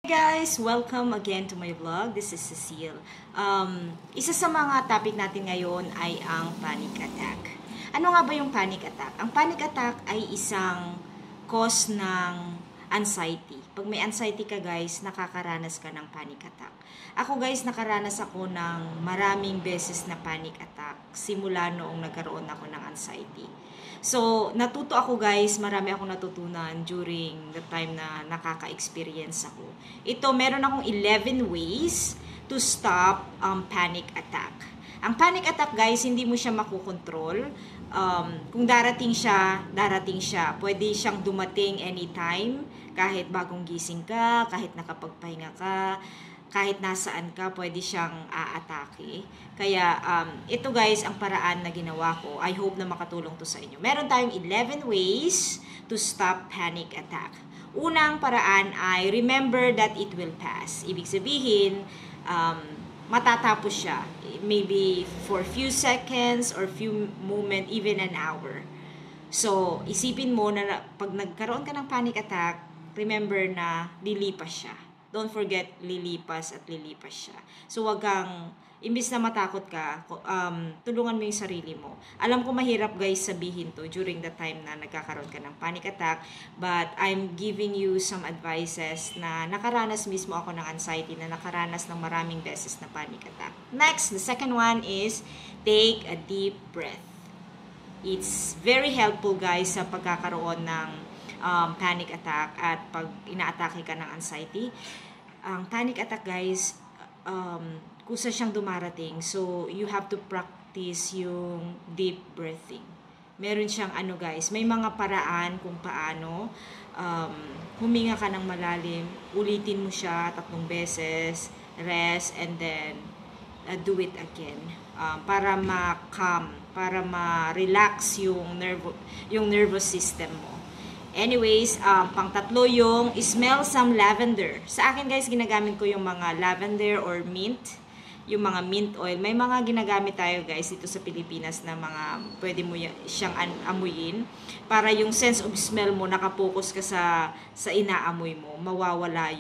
Guys, welcome again to my vlog. This is Cecile. Isa sa mga topic natin ngayon ay ang panic attack. Ano nga ba yung panic attack? Ang panic attack ay isang cause ng anxiety. Pag may anxiety ka guys, nakakaranas ka ng panic attack. Ako guys, nakaranas ako ng maraming beses na panic attack simula noong nagkaroon ako ng anxiety. So, natuto ako guys, marami akong natutunan during the time na nakaka-experience ako. Ito, meron akong 11 ways to stop panic attack. Ang panic attack guys, hindi mo siya makukontrol. Kung darating siya. Pwede siyang dumating anytime, kahit bagong gising ka, kahit nakapagpahinga ka, kahit nasaan ka, pwede siyang aatake. Kaya, ito guys, ang paraan na ginawa ko. I hope na makatulong to sa inyo. Meron tayong 11 ways to stop panic attack. Unang paraan ay, remember that it will pass. Ibig sabihin, matatapos siya. Maybe for few seconds or few moment, even an hour. So, isipin mo na pag nagkaroon ka ng panic attack, remember na lilipas siya. Don't forget, lilipas siya. So, wag kang, imbis na matakot ka, tulungan mo yung sarili mo. Alam ko mahirap guys sabihin to during the time na nagkakaroon ka ng panic attack, but I'm giving you some advices na nakaranas mismo ako ng anxiety, na nakaranas ng maraming beses na panic attack. Next, the second one is, take a deep breath. It's very helpful guys sa pagkakaroon ng panic attack at pag inaatake ka ng anxiety. Ang panic attack guys, kusa siyang dumarating. So, you have to practice yung deep breathing. Meron siyang guys, may mga paraan kung paano huminga ka ng malalim, ulitin mo siya 3 beses, rest, and then do it again. Para ma-calm, para ma-relax yung nervous system mo. Anyways, pang-tatlo yung smell some lavender. Sa akin guys, ginagamit ko yung mga lavender or mint. Yung mga mint oil. May mga ginagamit tayo guys dito sa Pilipinas na mga pwede mo siyang amuyin. Para yung sense of smell mo, nakapokus ka sa inaamoy mo. Mawawala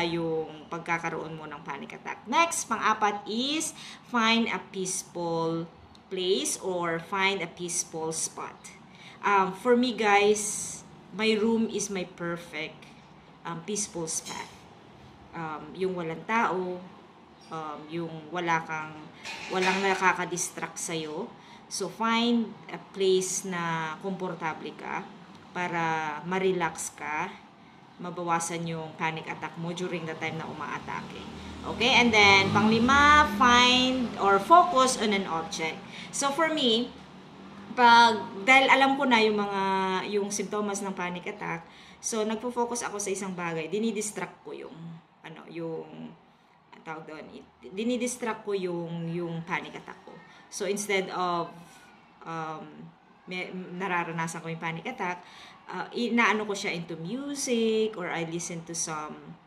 yung pagkakaroon mo ng panic attack. Next, pang-apat is find a peaceful place or find a peaceful spot. For me guys, my room is my perfect peaceful spot. Yung walang tao, yung walang nakaka-distract sa'yo. So, find a place na komportable ka para ma-relax ka, mabawasan yung panic attack mo during the time na umaatake. Okay? And then, pang-5, find or focus on an object. So, for me, dahil alam ko na yung symptoms ng panic attack, so nagfo-focus ako sa isang bagay, dinidistract ko dinidistract ko yung panic attack ko. So instead of nararanasan ko yung panic attack, inaano ko siya into music, or I listen to some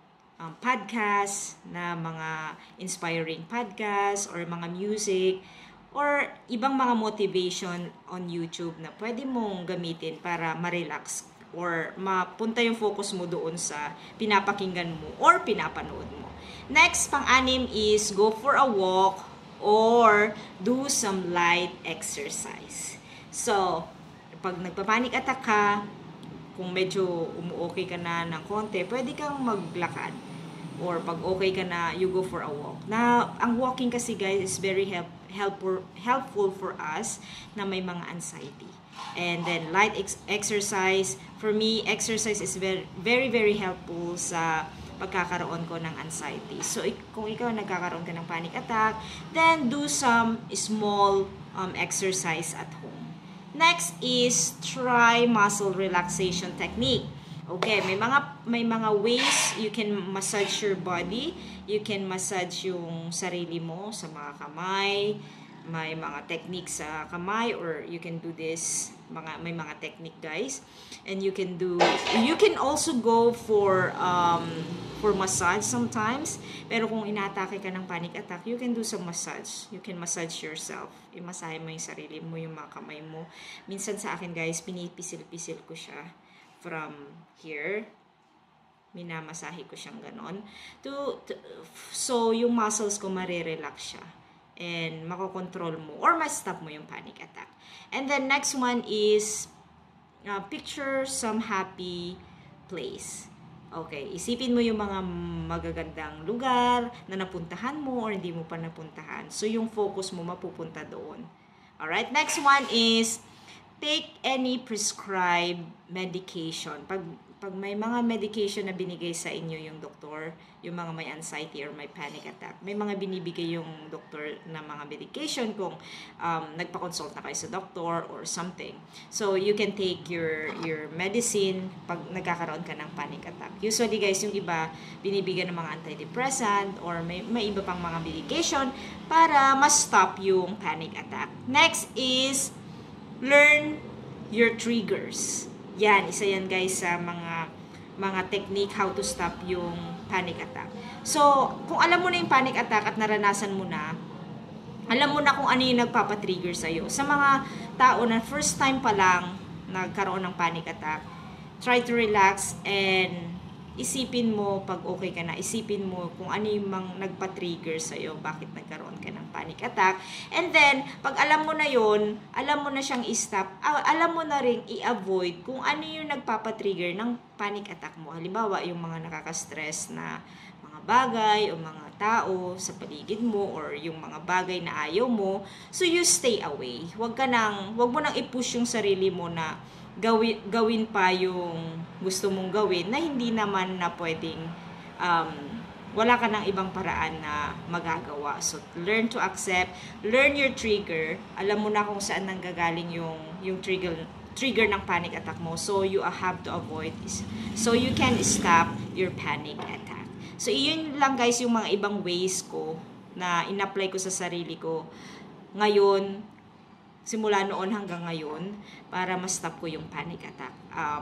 podcasts na mga inspiring podcasts or mga music, or ibang mga motivation on YouTube na pwede mong gamitin para ma-relax or mapunta yung focus mo doon sa pinapakinggan mo or pinapanood mo. Next, pang-6 is go for a walk or do some light exercise. So, pag nagpa-panic attack ka, kung medyo umu-okay ka na ng konti, pwede kang maglakad. Or pag okay ka na, you go for a walk. Na ang walking kasi guys is very helpful for us na may mga anxiety. And then light exercise, for me exercise is very helpful sa pagkakaroon ko ng anxiety. So kung ikaw nagkakaroon ka ng panic attack, then do some small exercise at home. Next is try muscle relaxation technique. Okay, may mga ways you can massage your body. You can massage yung sarili mo sa mga kamay. May mga technique sa kamay, or you can do this, may mga technique guys. And you can also go for massage sometimes. Pero kung inatake ka ng panic attack, you can do some massage. You can massage yourself. Imasahe mo yung sarili mo, yung mga kamay mo. Minsan sa akin guys, pinipisil-pisil ko siya from here minamasahe ko siyang ganon. So, yung muscles ko marirelax siya. And makokontrol mo or ma-stop mo yung panic attack. And then next one is picture some happy place. Okay, isipin mo yung mga magagandang lugar na napuntahan mo or hindi mo pa napuntahan. So, yung focus mo mapupunta doon. Alright, next one is take any prescribed medication. Pag may mga medication na binigay sa inyo yung doktor, yung mga may anxiety or may panic attack, may mga binibigay yung doktor na mga medication kung nagpa-consult na kayo sa doktor or something. So, you can take your medicine pag nagkakaroon ka ng panic attack. Usually, guys, yung iba, binibigyan ng mga antidepressant or may iba pang mga medication para ma-stop yung panic attack. Next is learn your triggers. Yan, isa yan guys sa mga technique how to stop yung panic attack. So, kung alam mo na yung panic attack at naranasan mo na, alam mo na kung ano yung nagpapatrigger sa'yo. Sa mga tao na first time pa lang nagkaroon ng panic attack, try to relax and isipin mo pag okay ka na, isipin mo kung ano yung nagpa-trigger sa'yo, bakit nagkaroon ka ng panic attack. And then, pag alam mo na yon, alam mo na siyang i-stop, alam mo na rin i-avoid kung ano yung nagpapa-trigger ng panic attack mo. Halimbawa, yung mga nakaka-stress na mga bagay o mga tao sa paligid mo or yung mga bagay na ayaw mo. So, you stay away. Wag mo nang i-push yung sarili mo na gawin pa yung gusto mong gawin na hindi naman na pwedeng wala ka ng ibang paraan na magagawa. So, learn to accept, learn your trigger. Alam mo na kung saan nanggagaling yung trigger ng panic attack mo. So, you have to avoid this. So, you can stop your panic attack. So, iyon lang guys yung mga ibang ways ko na in-apply ko sa sarili ko ngayon, simula noon hanggang ngayon, para ma-stop ko yung panic attack.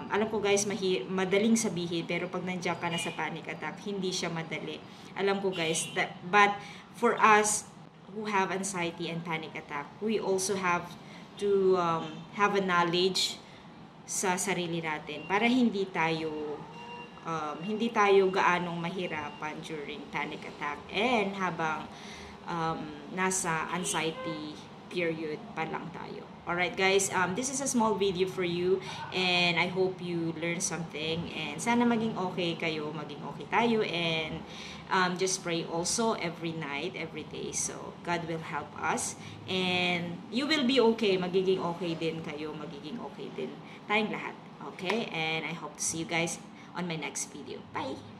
Alam ko guys, madaling sabihin, pero pag nandiyan ka na sa panic attack, hindi siya madali. Alam ko guys, but for us who have anxiety and panic attack, we also have to have a knowledge sa sarili natin para hindi tayo gaanong mahirapan during panic attack and habang nasa anxiety period pa lang tayo. Alright guys, this is a small video for you and I hope you learned something and sana maging okay kayo, maging okay tayo and just pray also every night, every day. So, God will help us and you will be okay, magiging okay din kayo, magiging okay din tayong lahat. Okay? And I hope to see you guys on my next video. Bye!